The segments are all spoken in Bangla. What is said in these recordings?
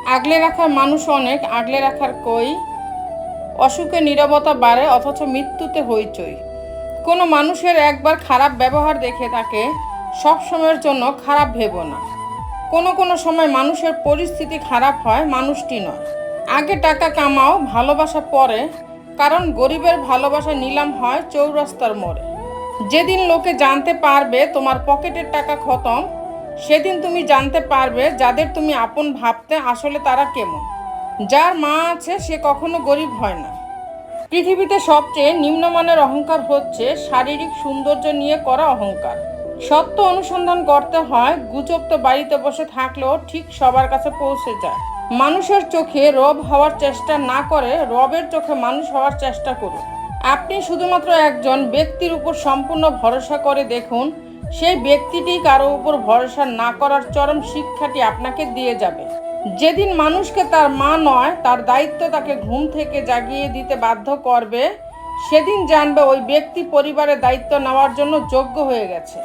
আগলে রাখার মানুষ অনেক, আগলে রাখার কই। অসুখে নীরবতা বাড়ে, অথচ মৃত্যুতে হইচই। কোনো মানুষের একবার খারাপ ব্যবহার দেখে তাকে সব সময়ের জন্য খারাপ ভেবো না। কোনো কোনো সময় মানুষের পরিস্থিতি খারাপ হয়, মানুষটি নয়। আগে টাকা কামাও, ভালোবাসা পরে, কারণ গরিবের ভালোবাসা নিলাম হয় চৌরাস্তার মোড়ে। যেদিন লোকে জানতে পারবে তোমার পকেটের টাকা খতম, সেদিন তুমি জানতে পারবে যাদের তুমি আপন ভাবতে আসলে তারা কেমন। যার মা আছে সে কখনো গরিব হয় না। পৃথিবীতে সবচেয়ে নিম্নমানের অহংকার হচ্ছে শারীরিক সৌন্দর্য নিয়ে করা অহংকার। সত্য অনুসন্ধান করতে হয়, গুজব তো বাড়িতে বসে থাকলেও ঠিক সবার কাছে পৌঁছে যায়। মানুষের চোখে রব হওয়ার চেষ্টা না করে রবের চোখে মানুষ হওয়ার চেষ্টা করুন। আপনি শুধুমাত্র একজন ব্যক্তির উপর সম্পূর্ণ ভরসা করে দেখুন, সেই ব্যক্তিটি কারো উপর ভরসা না করার চরম শিক্ষাটি আপনাকে দিয়ে যাবে। যেদিন মানুষকে তার মা নয় তার দায়িত্ব তাকে ঘুম থেকে জাগিয়ে দিতে বাধ্য করবে, সেদিন জানবে ওই ব্যক্তি পরিবারের দায়িত্ব নেওয়ার জন্য যোগ্য হয়ে গেছে।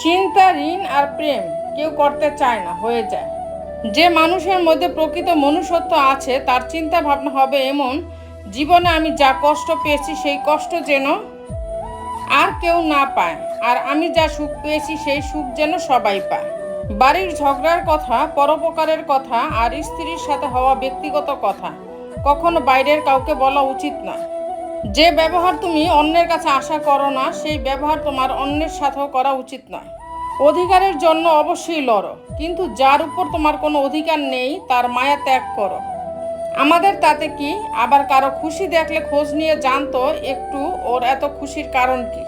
চিন্তা, ঋণ আর প্রেম কেউ করতে চায় না, হয়ে যায়। যে মানুষের মধ্যে প্রকৃত মনুষ্যত্ব আছে তার চিন্তা ভাবনা হবে এমন, জীবনে আমি যা কষ্ট পেয়েছি সেই কষ্ট যেন আর কেউ না পায়, আর আমি যা সুখ পেয়েছি সেই সুখ যেন সবাই পায়। বাড়ির ঝগড়ার কথা, পরোপকারের কথা আর স্ত্রীর সাথে হওয়া ব্যক্তিগত কথা কখনো বাইরের কাউকে বলা উচিত না। যে ব্যবহার তুমি অন্যের কাছে আশা করো না, সেই ব্যবহার তোমার অন্যের সাথেও করা উচিত নয়। অধিকারের জন্য অবশ্যই লড়ো, কিন্তু যার উপর তোমার কোনো অধিকার নেই তার মায়া ত্যাগ করো। আমাদের তাতে কি? আবার কারো খুশি দেখলে খোঁজ নিয়ে জানতো একটু ওর এত খুশির কারণ কি।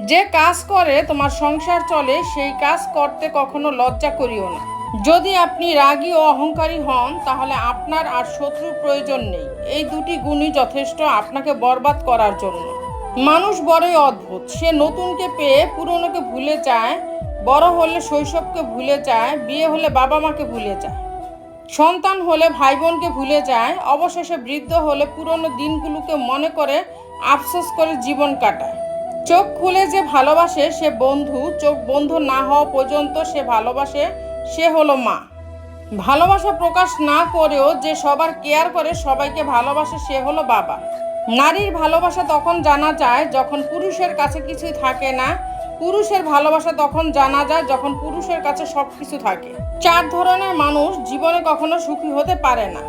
যে কাজ করে তোমার সংসার চলে, সেই কাজ করতে কখনো লজ্জা করিও না। যদি আপনি রাগী ও অহংকারী হন, তাহলে আপনার আর শত্রুর প্রয়োজন নেই। এই দুটি গুণই যথেষ্ট আপনাকে বরবাদ করার জন্য। মানুষ বড়ই অদ্ভুত, সে নতুনকে পেয়ে পুরনোকে ভুলে যায়, বড় হলে শৈশবকে ভুলে যায়, বিয়ে হলে বাবা মাকে ভুলে যায়, সন্তান হলে ভাই বোনকে ভুলে যায়, অবশেষে বৃদ্ধ হলে পুরনো দিনগুলোকে মনে করে আফসোস করে জীবন কাটায়। চোখ খুলে যে ভালোবাসে সে বন্ধু, চোখ বন্ধ না হওয়া পর্যন্ত সে ভালোবাসে, সে হলো মা। ভালোবাসা প্রকাশ না করেও যে সবার কেয়ার করে, সবাইকে ভালোবাসে, সে হলো বাবা। নারীর ভালোবাসা তখন জানা যায় যখন পুরুষের কাছে কিছুই থাকে না, পুরুষের ভালোবাসা তখন জানা যায় যখন পুরুষের কাছে সব কিছু থাকে। 4 ধরনের মানুষ জীবনে কখনো সুখী হতে পারে না।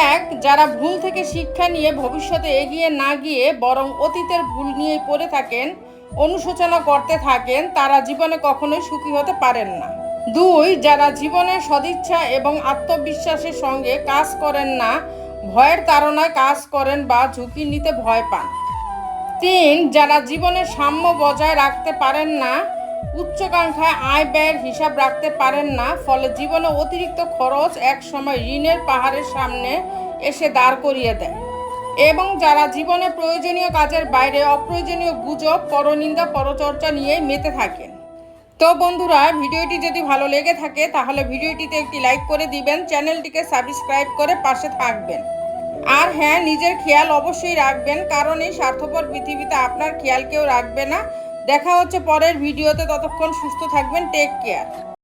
1, যারা ভুল থেকে শিক্ষা নিয়ে ভবিষ্যতে এগিয়ে না গিয়ে বরং অতীতের ভুল নিয়েই পড়ে থাকেন, অনুশোচনা করতে থাকেন, তারা জীবনে কখনোই সুখী হতে পারেন না। 2, যারা জীবনে সদিচ্ছা এবং আত্মবিশ্বাসের সঙ্গে কাজ করেন না, ভয়ের তাড়নায় কাজ করেন বা ঝুঁকি নিতে ভয় পান। 3, যারা জীবনের সাম্য বজায় রাখতে পারেন না, উচ্চাকাঙ্ক্ষায় আয় ব্যয়ের হিসাব রাখতে পারেন না, ফলে জীবনে অতিরিক্ত খরচ এক সময় ঋণের পাহাড়ের সামনে এসে দাঁড় করিয়ে দেয়। এবং যারা জীবনে প্রয়োজনীয় কাজের বাইরে অপ্রয়োজনীয় গুজব, পরনিন্দা, পরচর্চা নিয়েই মেতে থাকেন। তো বন্ধুরা, ভিডিওটি যদি ভালো লেগে থাকে তাহলে ভিডিওটিতে একটি লাইক করে দিবেন, চ্যানেলটিকে সাবস্ক্রাইব করে পাশে থাকবেন। আর হ্যাঁ, নিজের খেয়াল অবশ্যই রাখবেন, কারণ এই স্বার্থপর পৃথিবীতে আপনার খেয়াল কেউ রাখবে না। দেখা হচ্ছে পরের ভিডিওতে, ততক্ষণ সুস্থ থাকবেন, টেক কেয়ার।